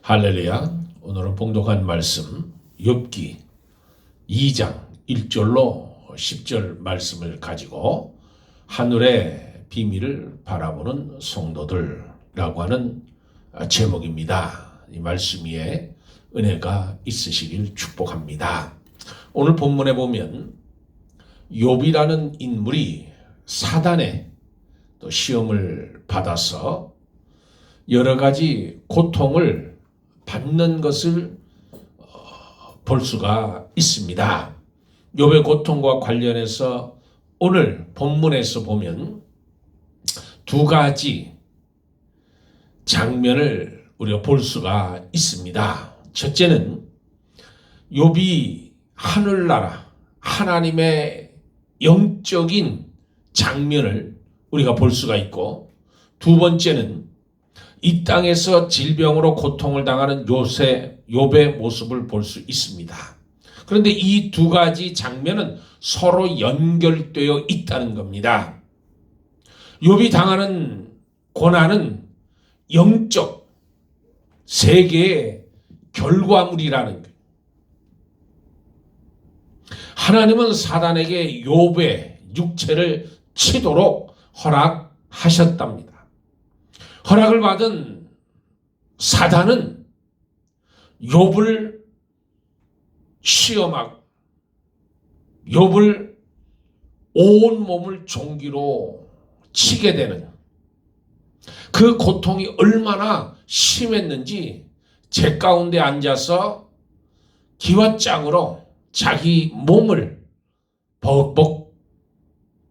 할렐루야. 오늘은 봉독한 말씀 욥기 2장 1절로 10절 말씀을 가지고 하늘의 비밀을 바라보는 성도들이라고 하는 제목입니다. 이 말씀 위에 은혜가 있으시길 축복합니다. 오늘 본문에 보면 욥이라는 인물이 사단의 또 시험을 받아서 여러 가지 고통을 받는 것을 볼 수가 있습니다. 욥의 고통과 관련해서 오늘 본문에서 보면 두 가지 장면을 우리가 볼 수가 있습니다. 첫째는 욥이 하늘나라 하나님의 영적인 장면을 우리가 볼 수가 있고, 두 번째는 이 땅에서 질병으로 고통을 당하는 욥의 모습을 볼 수 있습니다. 그런데 이 두 가지 장면은 서로 연결되어 있다는 겁니다. 욥이 당하는 고난은 영적 세계의 결과물이라는 거예요. 하나님은 사단에게 욥의 육체를 치도록 허락하셨답니다. 허락을 받은 사단은 욥을 시험하고 욥을 온 몸을 종기로 치게 되는 그 고통이 얼마나 심했는지 제 가운데 앉아서 기왓장으로 자기 몸을 버벅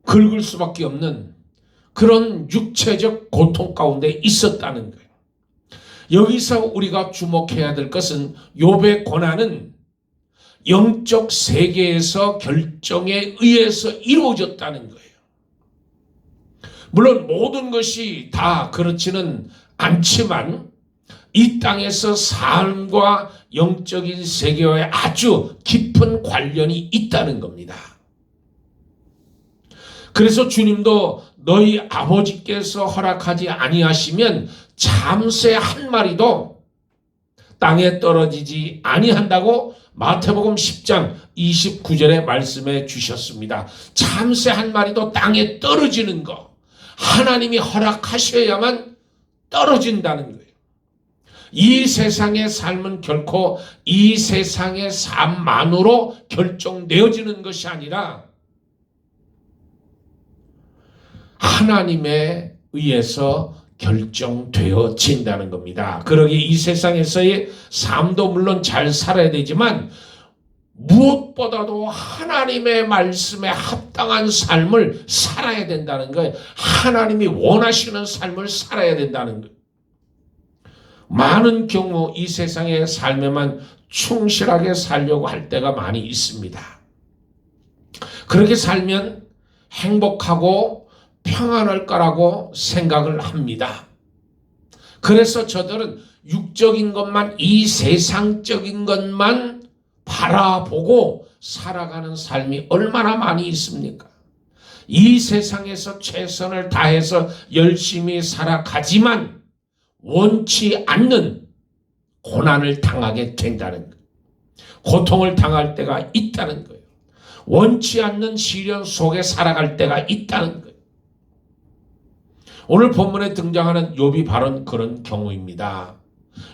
긁을 수밖에 없는 그런 육체적 고통 가운데 있었다는 거예요. 여기서 우리가 주목해야 될 것은 욥의 고난은 영적 세계에서 결정에 의해서 이루어졌다는 거예요. 물론 모든 것이 다 그렇지는 않지만 이 땅에서 삶과 영적인 세계와의 아주 깊은 관련이 있다는 겁니다. 그래서 주님도 너희 아버지께서 허락하지 아니하시면 잠새 한 마리도 땅에 떨어지지 아니한다고 마태복음 10장 29절에 말씀해 주셨습니다. 잠새 한 마리도 땅에 떨어지는 거 하나님이 허락하셔야만 떨어진다는 거예요. 이 세상의 삶은 결코 이 세상의 삶만으로 결정되어지는 것이 아니라 하나님에 의해서 결정되어진다는 겁니다. 그러기에 이 세상에서의 삶도 물론 잘 살아야 되지만 무엇보다도 하나님의 말씀에 합당한 삶을 살아야 된다는 거예요. 하나님이 원하시는 삶을 살아야 된다는 거예요. 많은 경우 이 세상의 삶에만 충실하게 살려고 할 때가 많이 있습니다. 그렇게 살면 행복하고 평안할 거라고 생각을 합니다. 그래서 저들은 육적인 것만, 이 세상적인 것만 바라보고 살아가는 삶이 얼마나 많이 있습니까? 이 세상에서 최선을 다해서 열심히 살아가지만 원치 않는 고난을 당하게 된다는 거예요. 고통을 당할 때가 있다는 거예요. 원치 않는 시련 속에 살아갈 때가 있다는 거예요. 오늘 본문에 등장하는 욥이 바로 그런 경우입니다.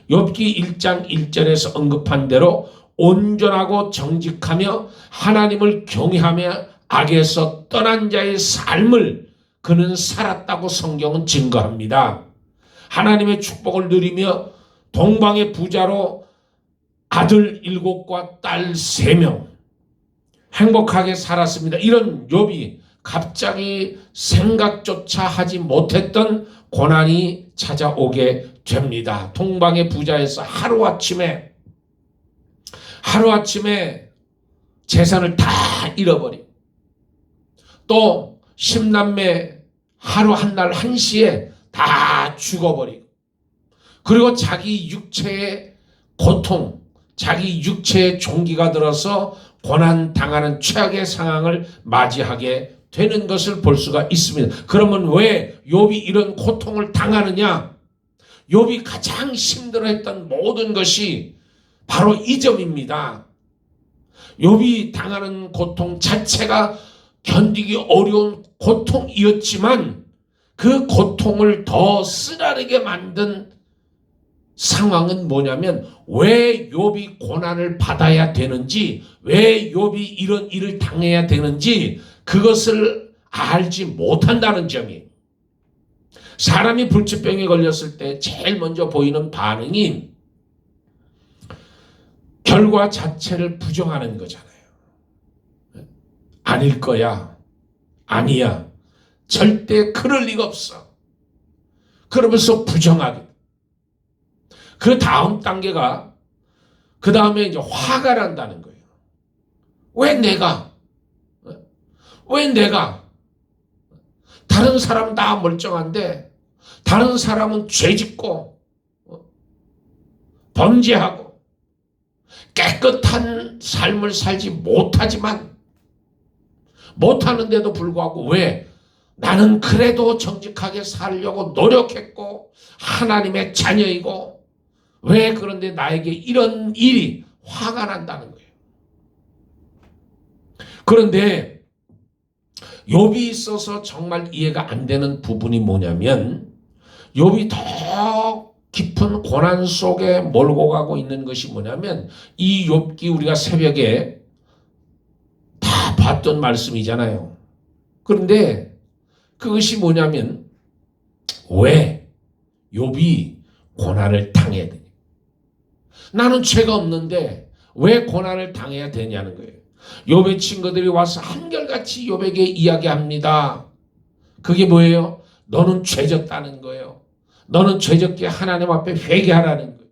욥기 1장 1절에서 언급한 대로 온전하고 정직하며 하나님을 경외하며 악에서 떠난 자의 삶을 그는 살았다고 성경은 증거합니다. 하나님의 축복을 누리며 동방의 부자로 아들 7과 딸 3명 행복하게 살았습니다. 이런 욥이 갑자기 생각조차 하지 못했던 고난이 찾아오게 됩니다. 동방의 부자에서 하루아침에 재산을 다 잃어버리고 또 10남매 하루 한날 한시에 다 죽어버리고, 그리고 자기 육체의 고통, 자기 육체의 종기가 들어서 고난당하는 최악의 상황을 맞이하게 되는 것을 볼 수가 있습니다. 그러면 왜 욥이 이런 고통을 당하느냐? 욥이 가장 힘들어했던 모든 것이 바로 이 점입니다. 욥이 당하는 고통 자체가 견디기 어려운 고통이었지만 그 고통을 더 쓰라리게 만든 상황은 뭐냐면 왜 욥이 고난을 받아야 되는지, 왜 욥이 이런 일을 당해야 되는지 그것을 알지 못한다는 점이에요. 사람이 불치병에 걸렸을 때 제일 먼저 보이는 반응이 결과 자체를 부정하는 거잖아요. 아닐 거야. 아니야. 절대 그럴 리가 없어. 그러면서 부정하게. 그 다음 단계가 그 다음에 이제 화가 난다는 거예요. 왜 내가? 다른 사람은 다 멀쩡한데 다른 사람은 죄짓고 범죄하고 깨끗한 삶을 살지 못하는데도 불구하고 왜 나는 그래도 정직하게 살려고 노력했고 하나님의 자녀이고 왜 그런데 나에게 이런 일이 화가 난다는 거예요. 그런데 욥이 있어서 정말 이해가 안 되는 부분이 뭐냐면 욥이 더 깊은 고난 속에 몰고 가고 있는 것이 뭐냐면 이 욥기 우리가 새벽에 다 봤던 말씀이잖아요. 그런데 그것이 뭐냐면 왜 욥이 고난을 당해야 되냐. 나는 죄가 없는데 왜 고난을 당해야 되냐는 거예요. 욥의 친구들이 와서 한결같이 욥에게 이야기합니다. 그게 뭐예요? 너는 죄졌다는 거예요. 너는 죄졌기에 하나님 앞에 회개하라는 거예요.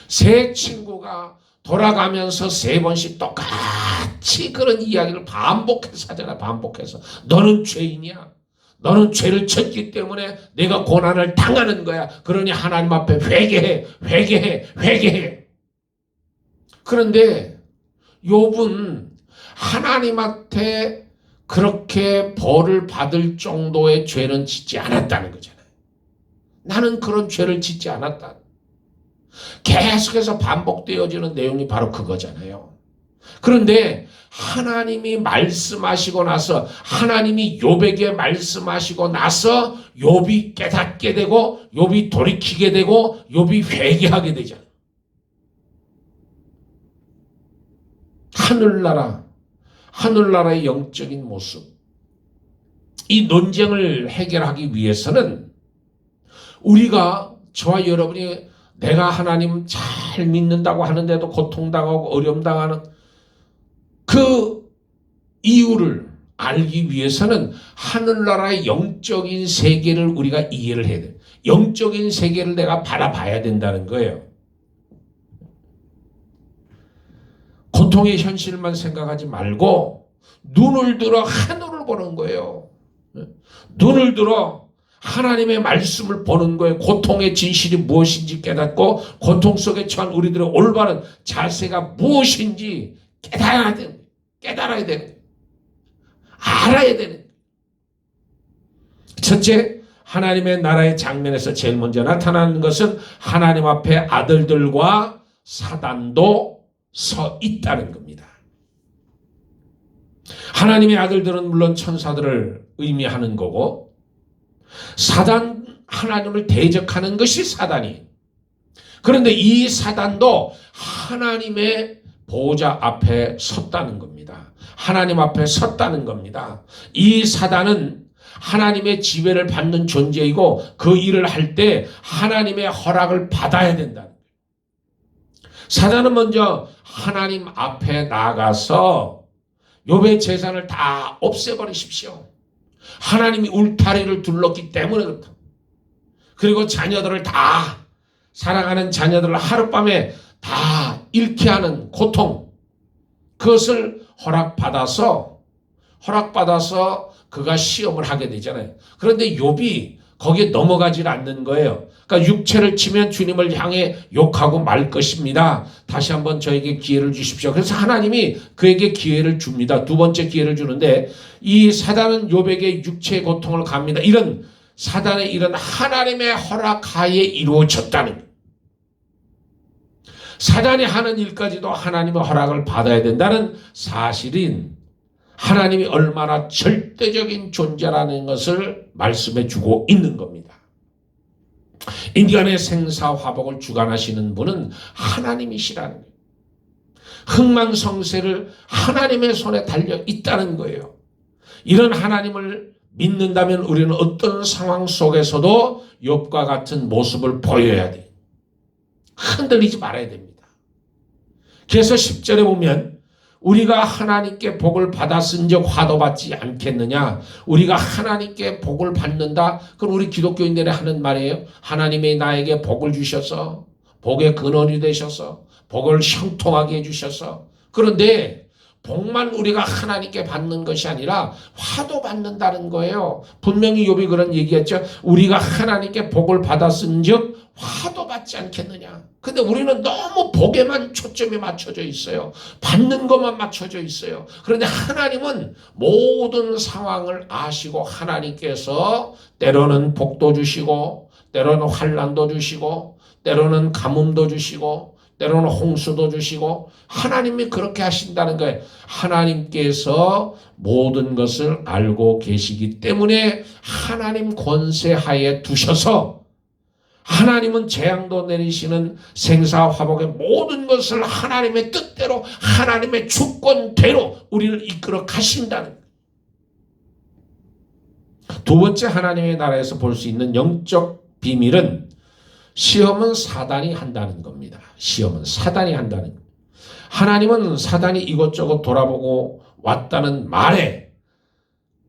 세 친구가 돌아가면서 3번씩 똑같이 그런 이야기를 반복해서 하잖아. 반복해서. 너는 죄인이야. 너는 죄를 졌기 때문에 내가 고난을 당하는 거야. 그러니 하나님 앞에 회개해. 그런데 욥은 하나님한테 그렇게 벌을 받을 정도의 죄는 짓지 않았다는 거잖아요. 나는 그런 죄를 짓지 않았다. 계속해서 반복되어지는 내용이 바로 그거잖아요. 그런데 하나님이 말씀하시고 나서 하나님이 욥에게 말씀하시고 나서 욥이 깨닫게 되고 욥이 돌이키게 되고 욥이 회개하게 되잖아요. 하늘나라의 영적인 모습. 이 논쟁을 해결하기 위해서는 우리가 저와 여러분이 내가 하나님 잘 믿는다고 하는데도 고통당하고 어려움당하는 그 이유를 알기 위해서는 하늘나라의 영적인 세계를 우리가 이해를 해야 돼. 영적인 세계를 내가 바라봐야 된다는 거예요. 고통의 현실만 생각하지 말고 눈을 들어 하늘을 보는 거예요. 눈을 들어 하나님의 말씀을 보는 거예요. 고통의 진실이 무엇인지 깨닫고 고통 속에 처한 우리들의 올바른 자세가 무엇인지 깨달아야 되는 거예요. 알아야 되는 거예요. 첫째, 하나님의 나라의 장면에서 제일 먼저 나타나는 것은 하나님 앞에 아들들과 사단도 서 있다는 겁니다. 하나님의 아들들은 물론 천사들을 의미하는 거고 하나님을 대적하는 것이 사단이. 그런데 이 사단도 하나님의 보호자 앞에 섰다는 겁니다. 하나님 앞에 섰다는 겁니다. 이 사단은 하나님의 지배를 받는 존재이고 그 일을 할 때 하나님의 허락을 받아야 된다는 거예요. 사단은 먼저 하나님 앞에 나가서 욥의 재산을 다 없애버리십시오. 하나님이 울타리를 둘렀기 때문에 그렇다. 그리고 자녀들을 다 사랑하는 자녀들을 하룻밤에 다 잃게 하는 고통, 그것을 허락받아서 그가 시험을 하게 되잖아요. 그런데 욥이 거기에 넘어가질 않는 거예요. 그러니까 육체를 치면 주님을 향해 욕하고 말 것입니다. 다시 한번 저에게 기회를 주십시오. 그래서 하나님이 그에게 기회를 줍니다. 두 번째 기회를 주는데 이 사단은 욥에게 육체의 고통을 갑니다. 이런 사단의 일은 하나님의 허락하에 이루어졌다는 거예요. 사단이 하는 일까지도 하나님의 허락을 받아야 된다는 사실인 하나님이 얼마나 절대적인 존재라는 것을 말씀해 주고 있는 겁니다. 인간의 생사화복을 주관하시는 분은 하나님이시라는 거예요. 흥망성쇠를 하나님의 손에 달려 있다는 거예요. 이런 하나님을 믿는다면 우리는 어떤 상황 속에서도 욥과 같은 모습을 보여야 돼요. 흔들리지 말아야 됩니다. 그래서 10절에 보면 우리가 하나님께 복을 받았은즉 화도 받지 않겠느냐. 우리가 하나님께 복을 받는다. 그럼 우리 기독교인들이 하는 말이에요. 하나님이 나에게 복을 주셔서 복의 근원이 되셔서 복을 형통하게 해주셔서, 그런데 복만 우리가 하나님께 받는 것이 아니라 화도 받는다는 거예요. 분명히 욥이 그런 얘기했죠. 우리가 하나님께 복을 받았은즉 화도 받지 않겠느냐. 근데 우리는 너무 복에만 초점이 맞춰져 있어요. 받는 것만 맞춰져 있어요. 그런데 하나님은 모든 상황을 아시고 하나님께서 때로는 복도 주시고 때로는 환난도 주시고 때로는 가뭄도 주시고 때로는 홍수도 주시고 하나님이 그렇게 하신다는 거예요. 하나님께서 모든 것을 알고 계시기 때문에 하나님 권세하에 두셔서 하나님은 재앙도 내리시는 생사화복의 모든 것을 하나님의 뜻대로 하나님의 주권대로 우리를 이끌어 가신다는 거예요. 두 번째 하나님의 나라에서 볼 수 있는 영적 비밀은 시험은 사단이 한다는 겁니다. 시험은 사단이 한다는 겁니다. 하나님은 사단이 이것저것 돌아보고 왔다는 말에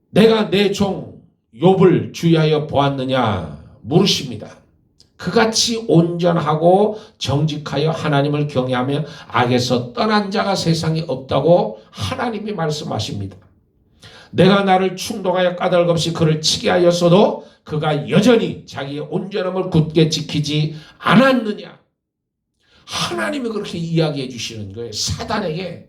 내가 내 종 욥을 주의하여 보았느냐 물으십니다. 그같이 온전하고 정직하여 하나님을 경외하며 악에서 떠난 자가 세상에 없다고 하나님이 말씀하십니다. 내가 나를 충동하여 까닭없이 그를 치게 하였어도 그가 여전히 자기의 온전함을 굳게 지키지 않았느냐. 하나님이 그렇게 이야기해 주시는 거예요. 사단에게.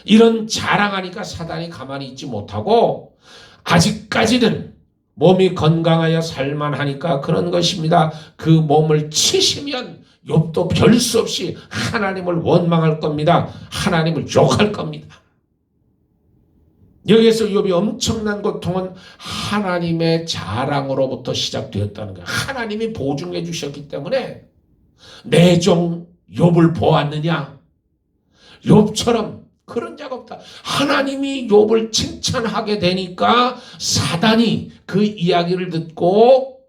이런 자랑하니까 사단이 가만히 있지 못하고 아직까지는 몸이 건강하여 살만하니까 그런 것입니다. 그 몸을 치시면 욥도 별 수 없이 하나님을 원망할 겁니다. 하나님을 욕할 겁니다. 여기에서 욥이 엄청난 고통은 하나님의 자랑으로부터 시작되었다는 거예요. 하나님이 보증해 주셨기 때문에 내 종 욥을 보았느냐? 욥처럼 그런 자가 없다. 하나님이 욥을 칭찬하게 되니까 사단이 그 이야기를 듣고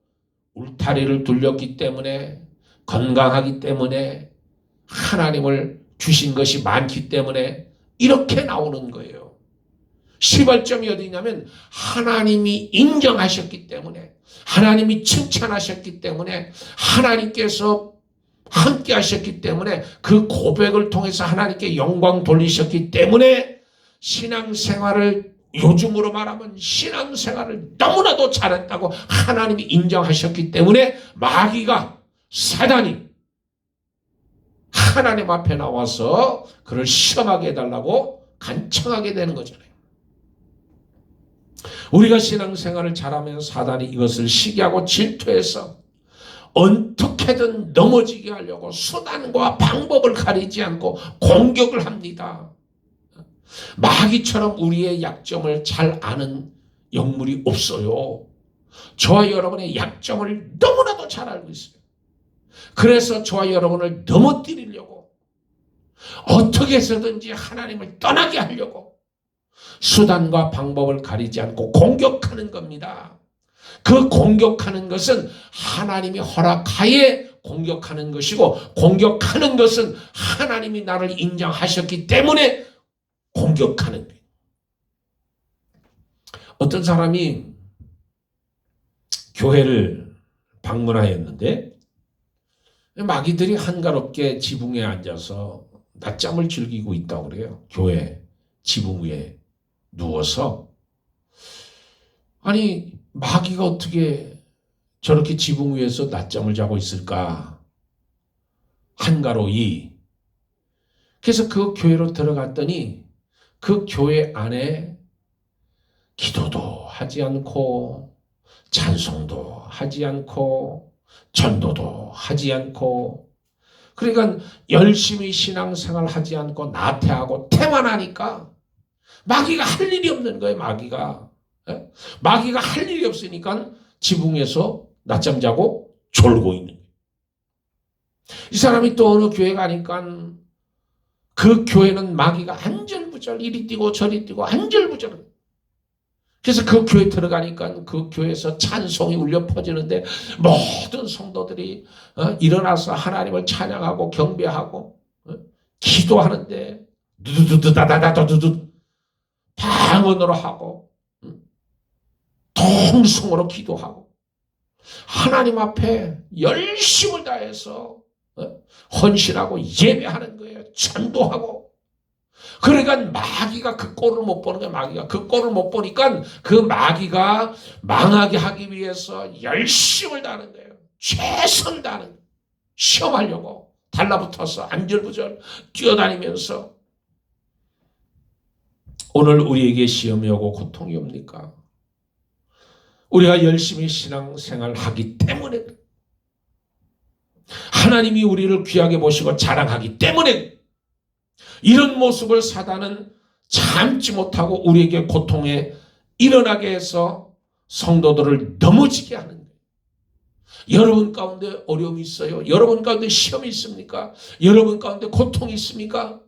울타리를 둘렸기 때문에, 건강하기 때문에, 하나님을 주신 것이 많기 때문에 이렇게 나오는 거예요. 시발점이 어디냐면 하나님이 인정하셨기 때문에, 하나님이 칭찬하셨기 때문에, 하나님께서 함께 하셨기 때문에, 그 고백을 통해서 하나님께 영광 돌리셨기 때문에 신앙생활을, 요즘으로 말하면 신앙생활을 너무나도 잘했다고 하나님이 인정하셨기 때문에 마귀가, 사단이 하나님 앞에 나와서 그를 시험하게 해달라고 간청하게 되는 거잖아요. 우리가 신앙생활을 잘하면 사단이 이것을 시기하고 질투해서 어떻게든 넘어지게 하려고 수단과 방법을 가리지 않고 공격을 합니다. 마귀처럼 우리의 약점을 잘 아는 영물이 없어요. 저와 여러분의 약점을 너무나도 잘 알고 있어요. 그래서 저와 여러분을 넘어뜨리려고, 어떻게 해서든지 하나님을 떠나게 하려고 수단과 방법을 가리지 않고 공격하는 겁니다. 그 공격하는 것은 하나님이 허락하에 공격하는 것이고, 공격하는 것은 하나님이 나를 인정하셨기 때문에 공격하는 거예요. 어떤 사람이 교회를 방문하였는데 마귀들이 한가롭게 지붕에 앉아서 낮잠을 즐기고 있다고 그래요. 교회 지붕 위에 누워서. 아니, 마귀가 어떻게 저렇게 지붕 위에서 낮잠을 자고 있을까? 한가로이. 그래서 그 교회로 들어갔더니 그 교회 안에 기도도 하지 않고 찬송도 하지 않고 전도도 하지 않고, 그러니까 열심히 신앙생활 하지 않고 나태하고 태만하니까 마귀가 할 일이 없는 거예요. 마귀가 할 일이 없으니까 지붕에서 낮잠 자고 졸고 있는 거예요. 이 사람이 또 어느 교회 가니까 그 교회는 마귀가 안절부절 이리 뛰고 저리 뛰고 안절부절. 그래서 그 교회 들어가니까 그 교회에서 찬송이 울려 퍼지는데 모든 성도들이 일어나서 하나님을 찬양하고 경배하고 기도하는데 두두두두다다다두두 방언으로 하고 통성으로 기도하고 하나님 앞에 열심을 다해서 헌신하고 예배하는 거예요. 전도하고. 그러니까 마귀가 그 꼴을 못 보는 거예요. 마귀가 그 꼴을 못 보니까 그 마귀가 망하게 하기 위해서 열심을 다하는 거예요. 최선을 다하는 거예요. 시험하려고 달라붙어서 안절부절 뛰어다니면서. 오늘 우리에게 시험이 오고 고통이 옵니까? 우리가 열심히 신앙생활하기 때문에, 하나님이 우리를 귀하게 보시고 자랑하기 때문에 이런 모습을 사단은 참지 못하고 우리에게 고통에 일어나게 해서 성도들을 넘어지게 하는 거예요. 여러분 가운데 어려움이 있어요? 여러분 가운데 시험이 있습니까? 여러분 가운데 고통이 있습니까?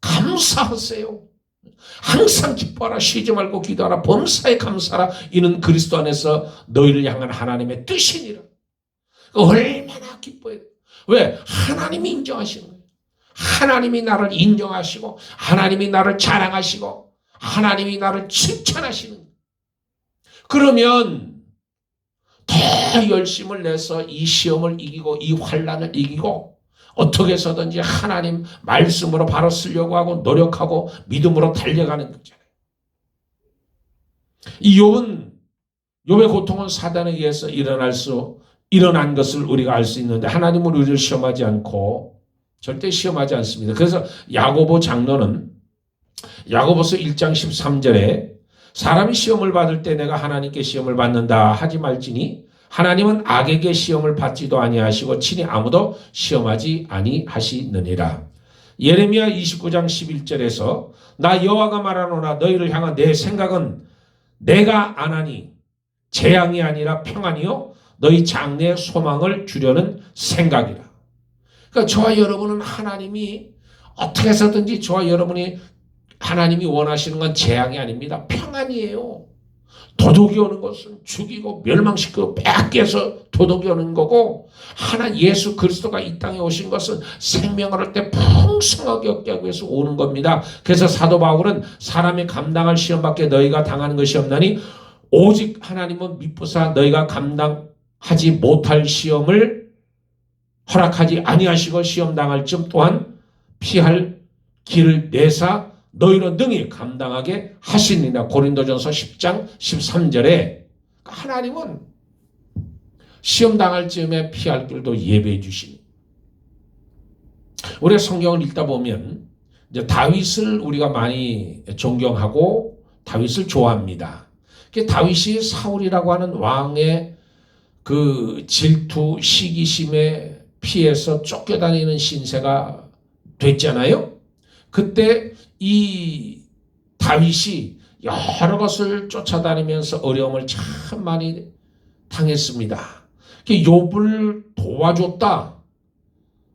감사하세요. 항상 기뻐하라, 쉬지 말고 기도하라, 범사에 감사하라. 이는 그리스도 안에서 너희를 향한 하나님의 뜻이니라. 얼마나 기뻐해요. 왜? 하나님이 인정하시는 거예요. 하나님이 나를 인정하시고 하나님이 나를 자랑하시고 하나님이 나를 칭찬하시는 거예요. 그러면 더 열심을 내서 이 시험을 이기고 이 환난을 이기고 어떻게 해서든지 하나님 말씀으로 바로 쓰려고 하고 노력하고 믿음으로 달려가는 거잖아요. 이 욥의 고통은 사단에 의해서 일어난 것을 우리가 알 수 있는데 하나님은 우리를 시험하지 않고 절대 시험하지 않습니다. 그래서 야고보 장로는 야고보서 1장 13절에 사람이 시험을 받을 때 내가 하나님께 시험을 받는다 하지 말지니 하나님은 악에게 시험을 받지도 아니하시고 친히 아무도 시험하지 아니하시느니라. 예레미야 29장 11절에서 나 여호와가 말하노라 너희를 향한 내 생각은 내가 안하니 재앙이 아니라 평안이요 너희 장래의 소망을 주려는 생각이라. 그러니까 저와 여러분은 하나님이 어떻게 해서든지 저와 여러분이 하나님이 원하시는 건 재앙이 아닙니다. 평안이에요. 도둑이 오는 것은 죽이고 멸망시키고 빼앗겨서 도둑이 오는 거고, 예수 그리스도가 이 땅에 오신 것은 생명을 할 때 풍성하게 얻게 하기 위해서 오는 겁니다. 그래서 사도 바울은 사람이 감당할 시험밖에 너희가 당하는 것이 없나니 오직 하나님은 미쁘사 너희가 감당하지 못할 시험을 허락하지 아니하시고 시험 당할 쯤 또한 피할 길을 내사 너희로 능히 감당하게 하시니라. 고린도전서 10장 13절에 하나님은 시험 당할 즈음에 피할 길도 예배해 주시니. 우리가 성경을 읽다 보면 이제 다윗을 우리가 많이 존경하고 다윗을 좋아합니다. 다윗이 사울이라고 하는 왕의 그 질투, 시기심에 피해서 쫓겨다니는 신세가 됐잖아요. 그때 이 다윗이 여러 것을 쫓아다니면서 어려움을 참 많이 당했습니다. 욥을 도와줬다.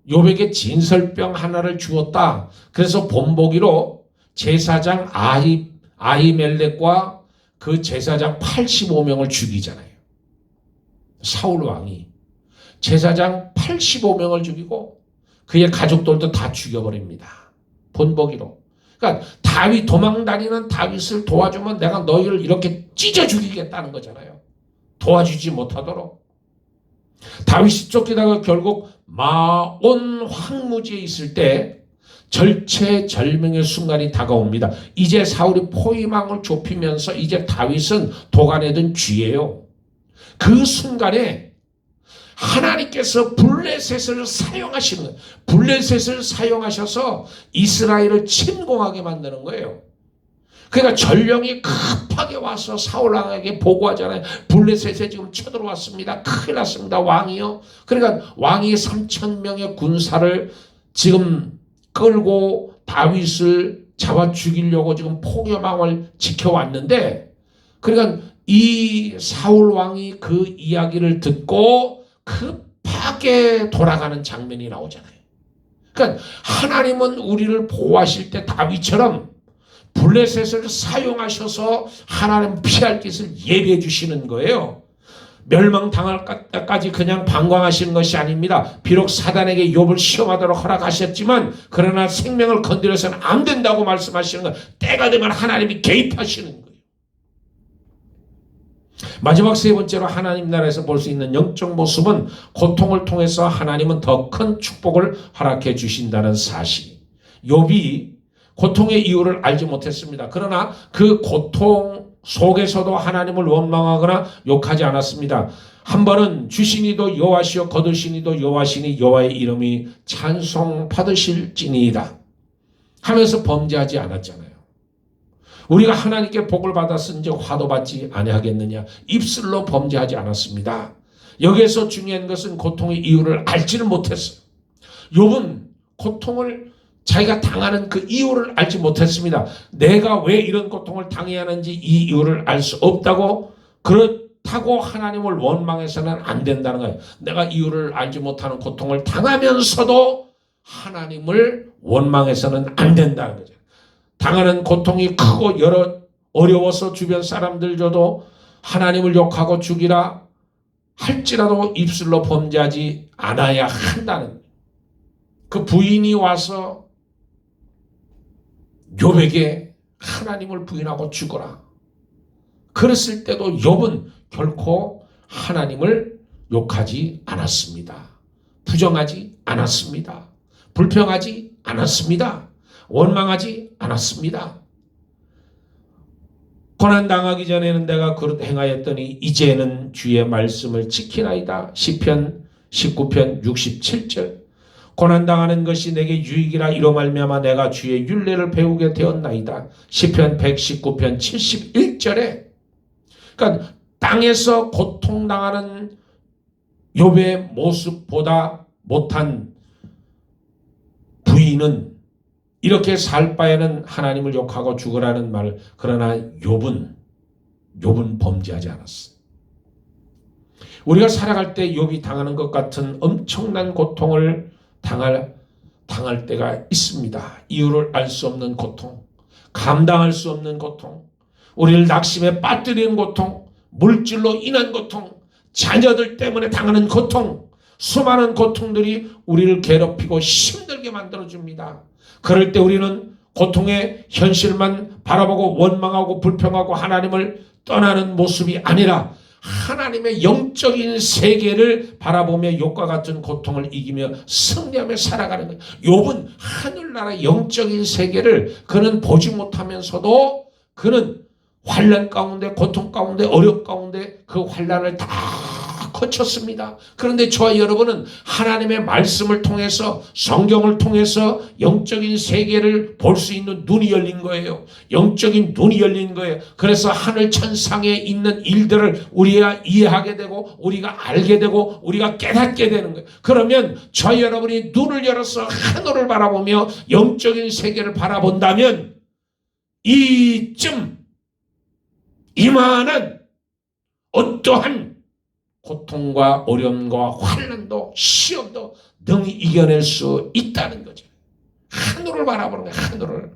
욥에게 진설병 하나를 주었다. 그래서 본보기로 제사장 아히멜렉과 그 제사장 85명을 죽이잖아요. 사울 왕이 제사장 85명을 죽이고 그의 가족들도 다 죽여버립니다. 본보기로. 그러니까 다윗 도망다니는 다윗을 도와주면 내가 너희를 이렇게 찢어 죽이겠다는 거잖아요. 도와주지 못하도록. 다윗이 쫓기다가 결국 마온 황무지에 있을 때 절체절명의 순간이 다가옵니다. 이제 사울이 포위망을 좁히면서 이제 다윗은 도간에 든 쥐예요. 그 순간에 하나님께서 블레셋을 사용하시는 거예요. 블레셋을 사용하셔서 이스라엘을 침공하게 만드는 거예요. 그러니까 전령이 급하게 와서 사울왕에게 보고하잖아요. 블레셋에 지금 쳐들어왔습니다. 큰일 났습니다. 왕이요. 그러니까 왕이 3,000명의 군사를 지금 끌고 다윗을 잡아 죽이려고 지금 포교망을 지켜왔는데, 그러니까 이 사울 왕이 그 이야기를 듣고 급하게 돌아가는 장면이 나오잖아요. 그러니까 하나님은 우리를 보호하실 때 다윗처럼 블레셋을 사용하셔서 하나님 피할 것을 예비해 주시는 거예요. 멸망당할 때까지 그냥 방광하시는 것이 아닙니다. 비록 사단에게 욥을 시험하도록 허락하셨지만 그러나 생명을 건드려서는 안 된다고 말씀하시는 거예요. 때가 되면 하나님이 개입하시는 거예요. 마지막 세 번째로 하나님 나라에서 볼 수 있는 영적 모습은 고통을 통해서 하나님은 더 큰 축복을 허락해 주신다는 사실. 욥이 고통의 이유를 알지 못했습니다. 그러나 그 고통 속에서도 하나님을 원망하거나 욕하지 않았습니다. 한 번은 주시니도 여호와시요 거두시니도 여호와시니 여호와의 이름이 찬송 받으실지니이다 하면서 범죄하지 않았잖아요. 우리가 하나님께 복을 받았은즉 화도 받지 아니하겠느냐. 입술로 범죄하지 않았습니다. 여기에서 중요한 것은 고통의 이유를 알지를 못했어요. 욥은 고통을 자기가 당하는 그 이유를 알지 못했습니다. 내가 왜 이런 고통을 당해야 하는지 이 이유를 알 수 없다고, 그렇다고 하나님을 원망해서는 안 된다는 거예요. 내가 이유를 알지 못하는 고통을 당하면서도 하나님을 원망해서는 안 된다는 거죠. 당하는 고통이 크고 어려워서 주변 사람들조도 하나님을 욕하고 죽이라 할지라도 입술로 범죄하지 않아야 한다는, 그 부인이 와서 욥에게 하나님을 부인하고 죽어라 그랬을 때도 욥은 결코 하나님을 욕하지 않았습니다. 부정하지 않았습니다. 불평하지 않았습니다. 원망하지 않았습니다. 고난당하기 전에는 내가 그릇 행하였더니 이제는 주의 말씀을 지키나이다. 시편 19편 67절. 고난당하는 것이 내게 유익이라 이로 말미암아 내가 주의 율례를 배우게 되었나이다. 시편 119편 71절에. 그러니까 땅에서 고통당하는 욥의 모습보다 못한 부인은 이렇게 살 바에는 하나님을 욕하고 죽으라는 말. 그러나 욥은 범죄하지 않았어. 우리가 살아갈 때 욥이 당하는 것 같은 엄청난 고통을 당할 때가 있습니다. 이유를 알 수 없는 고통, 감당할 수 없는 고통, 우리를 낙심에 빠뜨리는 고통, 물질로 인한 고통, 자녀들 때문에 당하는 고통, 수많은 고통들이 우리를 괴롭히고 힘들게 만들어줍니다. 그럴 때 우리는 고통의 현실만 바라보고 원망하고 불평하고 하나님을 떠나는 모습이 아니라 하나님의 영적인 세계를 바라보며 욥과 같은 고통을 이기며 승리하며 살아가는 거예요. 욥은 하늘나라 영적인 세계를 그는 보지 못하면서도 그는 환난 가운데, 고통 가운데, 어려움 가운데 그 환난을 다 거쳤습니다. 그런데 저와 여러분은 하나님의 말씀을 통해서, 성경을 통해서 영적인 세계를 볼 수 있는 눈이 열린 거예요. 영적인 눈이 열린 거예요. 그래서 하늘 천상에 있는 일들을 우리가 이해하게 되고 우리가 알게 되고 우리가 깨닫게 되는 거예요. 그러면 저와 여러분이 눈을 열어서 하늘을 바라보며 영적인 세계를 바라본다면 이만한 어떠한 고통과 어려움과 환난도 시험도 능히 이겨낼 수 있다는 거죠. 하늘을 바라보는 거예요.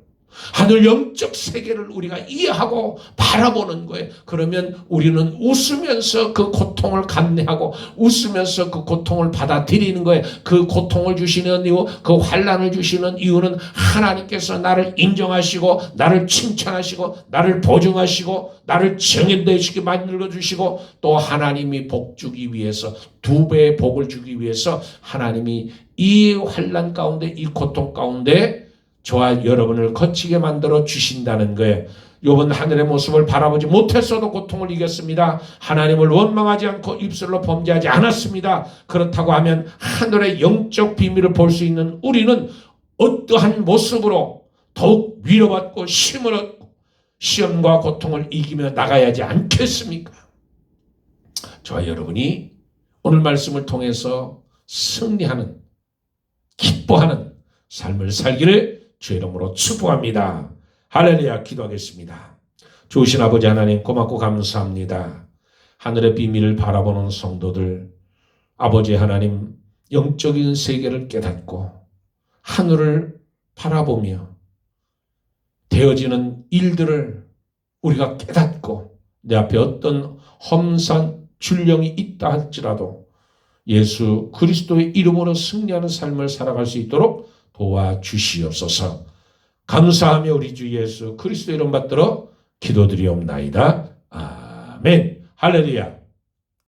하늘 영적 세계를 우리가 이해하고 바라보는 거예요. 그러면 우리는 웃으면서 그 고통을 감내하고 웃으면서 그 고통을 받아들이는 거예요. 그 고통을 주시는 이유, 그 환난을 주시는 이유는 하나님께서 나를 인정하시고 나를 칭찬하시고 나를 보증하시고 나를 정인되시게 만들어주시고 또 하나님이 복 주기 위해서, 2배의 복을 주기 위해서 하나님이 이 환난 가운데, 이 고통 가운데 저와 여러분을 거치게 만들어 주신다는 거예요. 욥은 하늘의 모습을 바라보지 못했어도 고통을 이겼습니다. 하나님을 원망하지 않고 입술로 범죄하지 않았습니다. 그렇다고 하면 하늘의 영적 비밀을 볼 수 있는 우리는 어떠한 모습으로 더욱 위로받고 힘을 얻고 시험과 고통을 이기며 나가야지 않겠습니까? 저와 여러분이 오늘 말씀을 통해서 승리하는, 기뻐하는 삶을 살기를 주의 이름으로 축복합니다. 할렐루야. 기도하겠습니다. 좋으신 아버지 하나님, 고맙고 감사합니다. 하늘의 비밀을 바라보는 성도들, 아버지 하나님, 영적인 세계를 깨닫고 하늘을 바라보며 되어지는 일들을 우리가 깨닫고 내 앞에 어떤 험산 줄령이 있다 할지라도 예수 그리스도의 이름으로 승리하는 삶을 살아갈 수 있도록 도와주시옵소서. 감사하며 우리 주 예수 그리스도 이름 받들어 기도드리옵나이다. 아멘. 할렐루야.